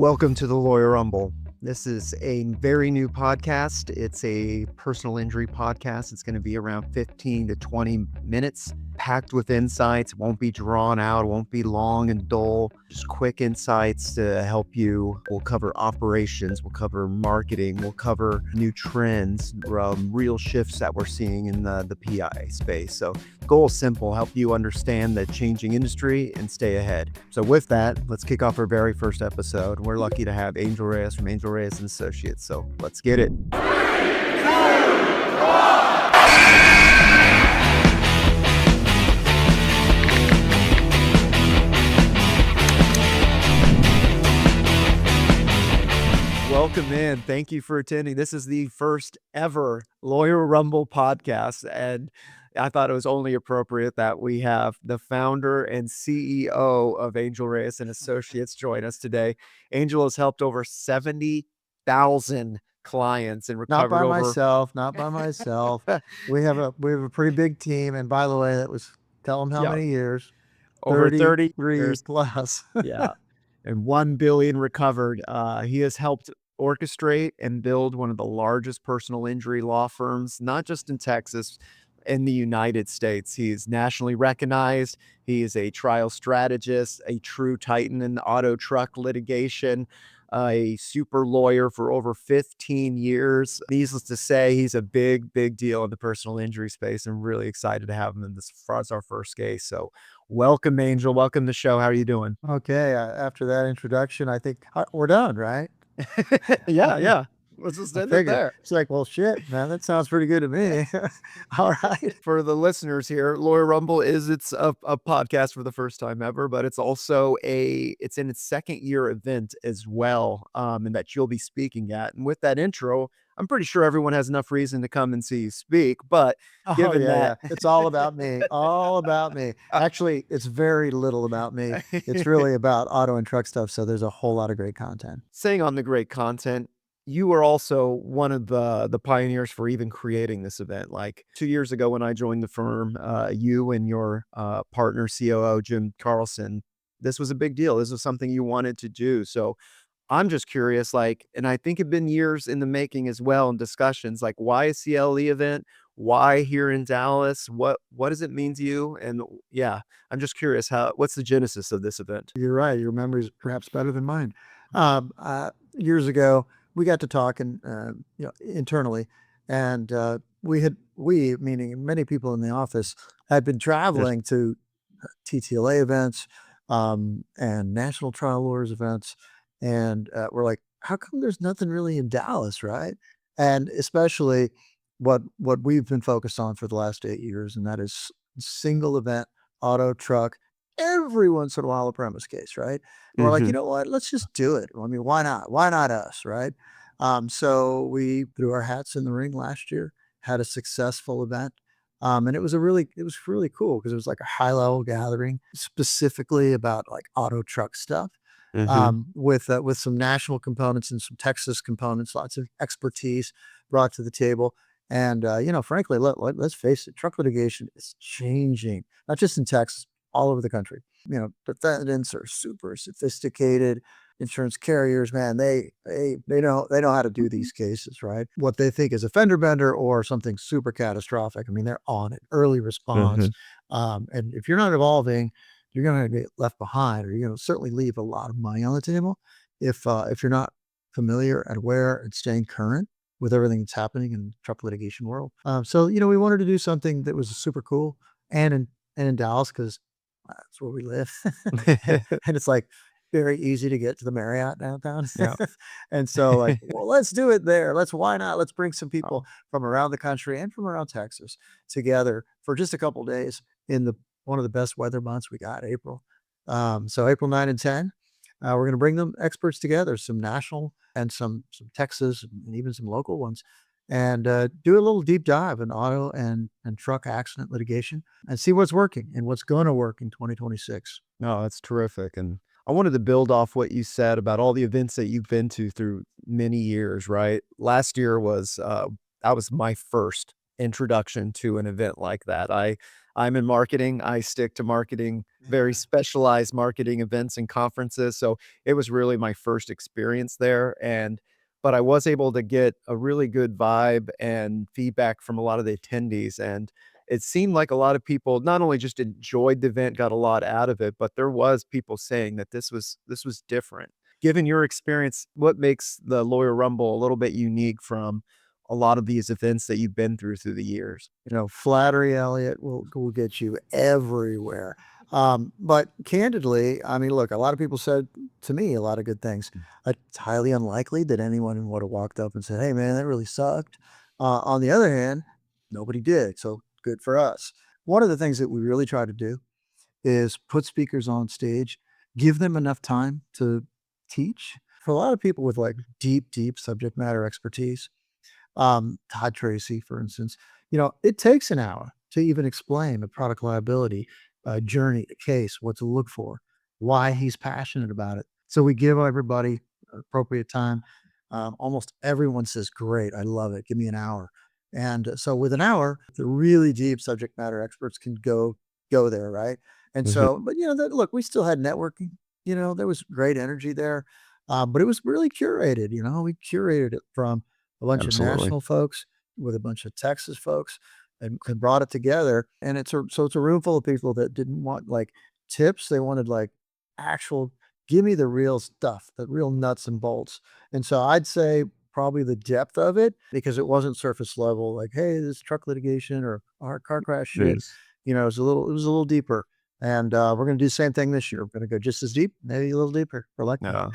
Welcome to the Lawyer Rumble. This is a very new podcast. It's a personal injury podcast. It's going to be around 15 to 20 minutes, packed with insights. It won't be drawn out. It won't be long and dull. Just quick insights to help you. We'll cover operations. We'll cover marketing. We'll cover new trends, real shifts that we're seeing in the PI space. So goal is simple, help you understand the changing industry and stay ahead. So with that, let's kick off our very first episode. We're lucky to have Angel Reyes from Angel Reyes and Associates. So let's get it. 3, 2, 1. Welcome in. Thank you for attending. This is the first ever Lawyer Rumble podcast, and I thought it was only appropriate that we have the founder and CEO of Angel Reyes and Associates join us today. Angel has helped over 70,000 clients and recovered Not by myself. We have a pretty big team, and by the way, that was tell them how many years. Over 30 years plus. Yeah. And 1 billion recovered. He has helped orchestrate and build one of the largest personal injury law firms, not just in Texas, in the United States. He is nationally recognized. He is a trial strategist, a true titan in auto truck litigation, a super lawyer for over 15 years. Needless to say, he's a big deal in the personal injury space. I'm really excited to have him in this as our first case. So welcome, Angel. Welcome to the show. How are you doing? Okay. After that introduction, I think we're done, right? Yeah. Let's just end it there. It's like, well, shit, man, that sounds pretty good to me. All right. For the listeners here, Lawyer Rumble it's a podcast for the first time ever, but it's also it's in its second year event as well, and that you'll be speaking at. And with that intro, I'm pretty sure everyone has enough reason to come and see you speak. But given that, it's all about me, all about me. Actually, it's very little about me. It's really about auto and truck stuff. So there's a whole lot of great content. Saying on the great content, you were also one of the pioneers for even creating this event. Like 2 years ago when I joined the firm, you and your partner, COO, Jim Carlson, this was a big deal. This was something you wanted to do. So I'm just curious, and I think it'd been years in the making as well in discussions, like why a CLE event? Why here in Dallas? What does it mean to you? And yeah, I'm just curious, what's the genesis of this event? You're right. Your memory is perhaps better than mine. Years ago, we got to talking, internally, and we, meaning many people in the office, had been traveling to TTLA events and national trial lawyers events, and we're like, how come there's nothing really in Dallas, right? And especially what we've been focused on for the last 8 years, and that is single event auto truck. Everyone's sort of all premise case, right? And we're like, you know what? Let's just do it. I mean, why not? Why not us, right? So we threw our hats in the ring last year, had a successful event. And it was really cool because it was like a high level gathering specifically about like auto truck stuff. With some national components and some Texas components, lots of expertise brought to the table. And, frankly, let's face it, truck litigation is changing, not just in Texas, all over the country. Defendants are super sophisticated. Insurance carriers, man, they know how to do these cases, right? What they think is a fender bender or something super catastrophic. I mean, they're on it, early response. And if you're not evolving, you're going to get left behind, or you're going to certainly leave a lot of money on the table if you're not familiar and aware and staying current with everything that's happening in the truck litigation world. So we wanted to do something that was super cool and in Dallas because that's where we live, and it's like very easy to get to the Marriott downtown. Yeah. And so well, let's do it there. Why not? Let's bring some people from around the country and from around Texas together for just a couple of days in one of the best weather months we got, April. So April 9 and 10, we're going to bring them experts together, some national and some Texas and even some local ones, and do a little deep dive in auto and truck accident litigation and see what's working and what's going to work in 2026. No, that's terrific. And I wanted to build off what you said about all the events that you've been to through many years, right? Last year that was my first introduction to an event like that. I I'm in marketing. I stick to marketing, very Yeah. specialized marketing events and conferences. So it was really my first experience there. But I was able to get a really good vibe and feedback from a lot of the attendees. And it seemed like a lot of people not only just enjoyed the event, got a lot out of it, but there was people saying that this was different. Given your experience, what makes the Lawyer Rumble a little bit unique from a lot of these events that you've been through the years? Flattery, Elliot, will get you everywhere. But candidly, I mean, look, a lot of people said to me a lot of good things. It's highly unlikely that anyone would have walked up and said, "Hey, man, that really sucked." On the other hand, nobody did, so good for us. One of the things that we really try to do is put speakers on stage, give them enough time to teach. For a lot of people with like deep, deep subject matter expertise, Todd Tracy, for instance, it takes an hour to even explain a product liability journey, a case, what to look for, why he's passionate about it. So we give everybody appropriate time. Almost everyone says, "Great, I love it. Give me an hour." And so with an hour, the really deep subject matter experts can go there, right? And Mhm. so, but look, we still had networking. There was great energy there, but it was really curated. We curated it from a bunch of Absolutely. national folks with a bunch of Texas folks and brought it together. And it's a room full of people that didn't want like tips. They wanted like actual, give me the real stuff, the real nuts and bolts. And so I'd say probably the depth of it because it wasn't surface level, like, hey, this truck litigation or our car crash shit. Yes. It was a little deeper. And we're going to do the same thing this year. We're going to go just as deep, maybe a little deeper. We're lucky. Yeah.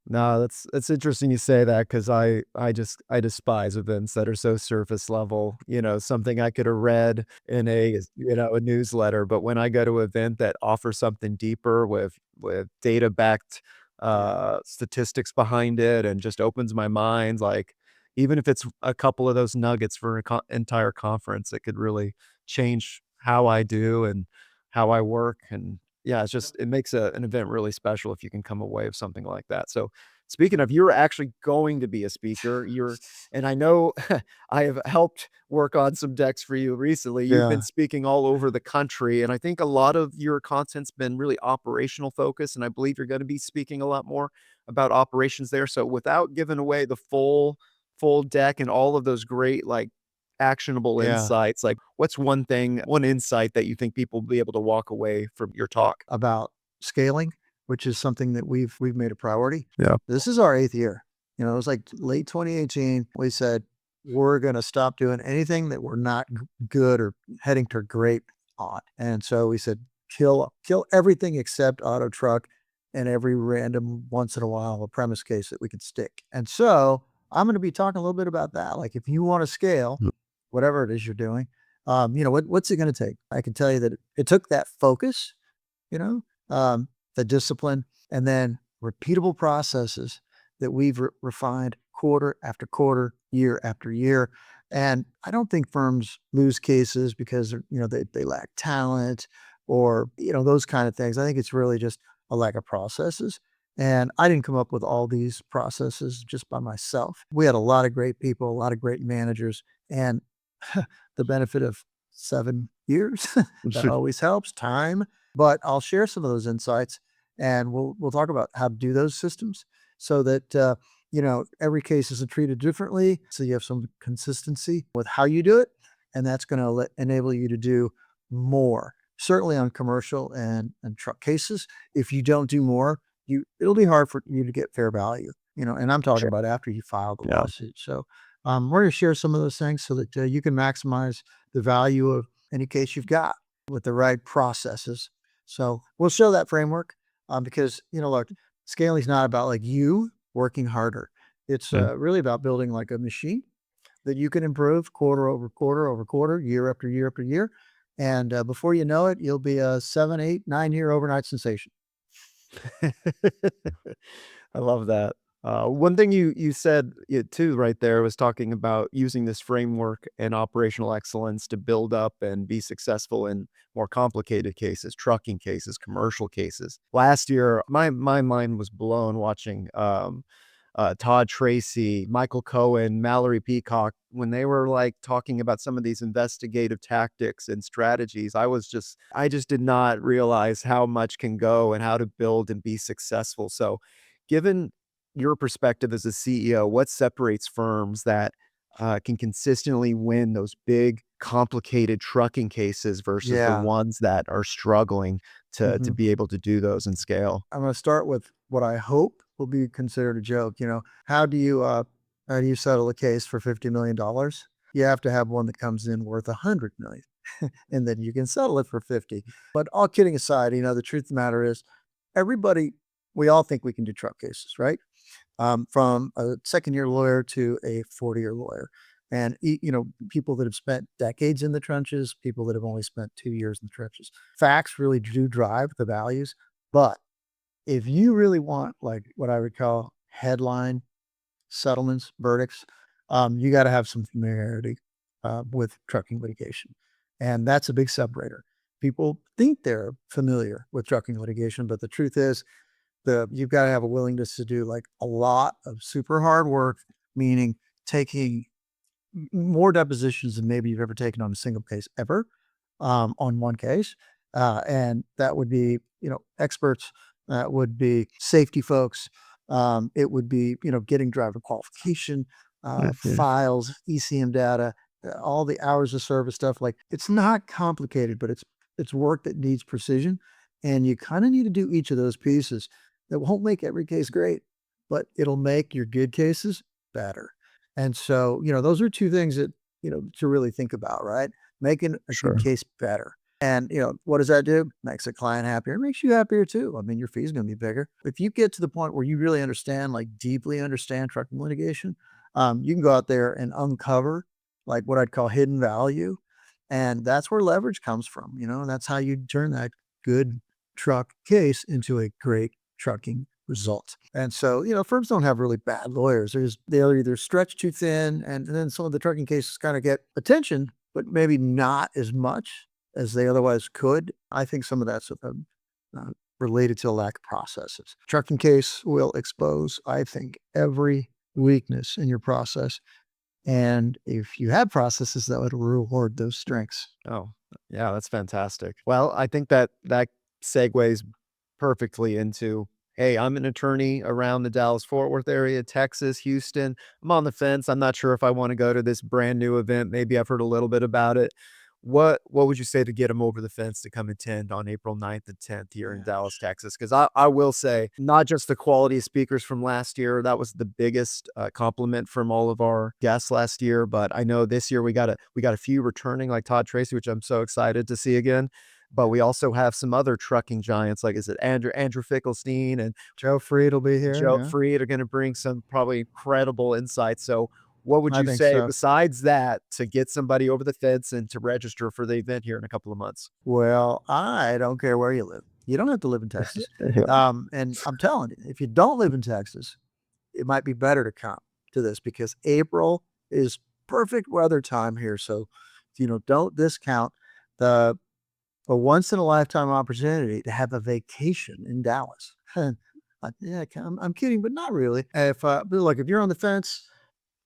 No, that's interesting you say that because I despise events that are so surface level, something I could have read in a newsletter, but when I go to an event that offers something deeper with data-backed, Yeah. statistics behind it and just opens my mind, like, even if it's a couple of those nuggets for an entire conference, it could really change how I do and how I work, and yeah, it makes an event really special if you can come away with something like that. So, speaking of, you're actually going to be a speaker. And I know I have helped work on some decks for you recently. You've been Yeah. speaking all over the country, and I think a lot of your content's been really operational focused, and I believe you're gonna be speaking a lot more about operations there. So, without giving away the full deck and all of those great, like, actionable Yeah. insights, like, what's one insight that you think people will be able to walk away from your talk? About scaling, which is something that we've made a priority. Yeah. This is our 8th year. It was like late 2018. We said, "We're gonna stop doing anything that we're not good or heading to great on." And so we said, "Kill everything except auto truck and every random once in a while a premise case that we could stick." And so I'm gonna be talking a little bit about that. Like if you wanna scale, Mm. whatever it is you're doing, what's it gonna take? I can tell you that it took that focus, you know, the discipline, and then repeatable processes that we've refined quarter after quarter, year after year. And I don't think firms lose cases because they lack talent or those kind of things. I think it's really just a lack of processes. And I didn't come up with all these processes just by myself. We had a lot of great people, a lot of great managers, and the benefit of 7 years that always helps time, but I'll share some of those insights and we'll talk about how to do those systems so that every case isn't treated differently. So you have some consistency with how you do it, and that's going to enable you to do more. Certainly on commercial and truck cases, if you don't do more, it'll be hard for you to get fair value. And I'm talking Sure. about after you file the Yeah. lawsuit. So we're going to share some of those things so that you can maximize the value of any case you've got with the right processes. So we'll show that framework because, look, scaling is not about like you working harder. It's Yeah. really about building like a machine that you can improve quarter over quarter over quarter, year after year after year. And before you know it, you'll be a 7, 8, 9 year overnight sensation. I love that. One thing you said too right there was talking about using this framework and operational excellence to build up and be successful in more complicated cases, trucking cases, commercial cases. Last year, my mind was blown watching Todd Tracy, Michael Cohen, Mallory Peacock, when they were like talking about some of these investigative tactics and strategies, I just did not realize how much can go and how to build and be successful. So, given your perspective as a CEO, what separates firms that can consistently win those big, complicated trucking cases versus the Yeah. ones that are struggling to Mhm. be able to do those and scale? I'm gonna start with what I hope will be considered a joke. How do you settle a case for $50 million? You have to have one that comes in worth 100 million, and then you can settle it for 50. But all kidding aside, the truth of the matter is, everybody, we all think we can do truck cases, right? From a second-year lawyer to a 40-year lawyer, and people that have spent decades in the trenches, people that have only spent 2 years in the trenches. Facts really do drive the values, but if you really want, like, what I would call headline settlements, verdicts, you gotta have some familiarity, with trucking litigation, and that's a big separator. People think they're familiar with trucking litigation, but the truth is you've gotta have a willingness to do, like, a lot of super hard work, meaning taking more depositions than maybe you've ever taken on a single case ever, on one case. And that would be, experts, that would be safety folks. It would be, getting driver qualification, Mhm. files, ECM data, all the hours of service stuff. Like, it's not complicated, but it's work that needs precision. And you kind of need to do each of those pieces. That won't make every case great, but it'll make your good cases better. And so, those are two things that, to really think about, right? Making a good Sure, case better. And, what does that do? Makes the client happier. It makes you happier too. I mean, your fee's going to be bigger. If you get to the point where you really understand, like deeply understand trucking litigation, you can go out there and uncover like what I'd call hidden value. And that's where leverage comes from, and that's how you turn that good truck case into a great trucking result. And so, firms don't have really bad lawyers. They're either stretched too thin, and then some of the trucking cases kind of get attention, but maybe not as much as they otherwise could. I think some of that's uh, related to a lack of processes. Trucking case will expose, I think, every weakness in your process. And if you have processes, that would reward those strengths. oh, yeah, that's fantastic. Well, I think that that segues perfectly into, hey, I'm an attorney around the Dallas-Fort Worth area, Texas, Houston. I'm on the fence. I'm not sure if I want to go to this brand new event. Maybe I've heard a little bit about it. What would you say to get them over the fence to come attend on April 9th and 10th here in Yeah. Dallas, Texas? Because I will say, not just the quality of speakers from last year, that was the biggest compliment from all of our guests last year. But I know this year we got a few returning, like Todd Tracy, which I'm so excited to see again. But we also have some other trucking giants, like is it Andrew Finkelstein and Joe Freed will be here. Joe Yeah, Freed are going to bring some probably incredible insights. So, what would I you think say so. besides that to get somebody over the fence and to register for the event here in a couple of months? Well, I don't care where you live. You don't have to live in Texas. Yeah, And I'm telling you, if you don't live in Texas, it might be better to come to this because April is perfect weather time here. So, don't discount the a once in a lifetime opportunity to have a vacation in Dallas. Yeah, I'm kidding, but not really. But look, if you're on the fence,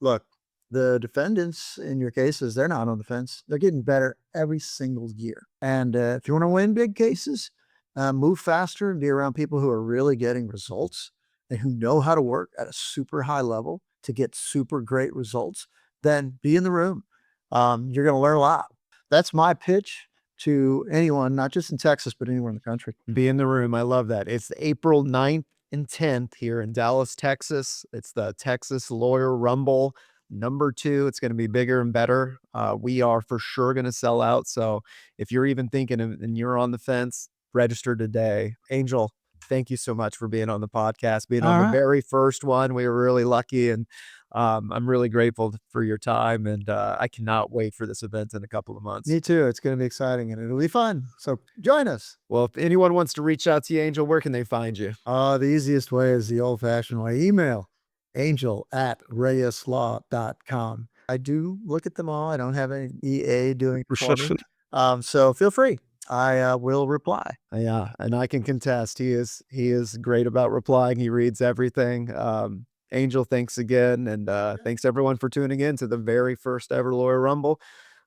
look, the defendants in your cases, they're not on the fence. They're getting better every single year. And if you want to win big cases, move faster and be around people who are really getting results and who know how to work at a super high level to get super great results, then be in the room. You're going to learn a lot. That's my pitch to anyone, not just in Texas, but anywhere in the country. be in the room. I love that. It's April 9th and 10th here in Dallas, Texas. It's the Texas Lawyer Rumble #2. It's going to be bigger and better. We are for sure going to sell out. So if you're even thinking of, and you're on the fence, register today. Angel, thank you so much for being on the podcast, being on All the right. very first one. We were really lucky, and I'm really grateful for your time. And I cannot wait for this event in a couple of months. Me too. It's going to be exciting and it'll be fun. So join us. Well, if anyone wants to reach out to you, Angel, where can they find you? The easiest way is the old fashioned way. Email angel@reyeslaw.com. I do look at them all. I don't have any EA doing it for me. So feel free. I will reply. Yeah, and I can contest. He is great about replying. He reads everything. Angel, thanks again. And thanks everyone for tuning in to the very first ever Lawyer Rumble.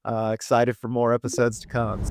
Excited for more episodes to come.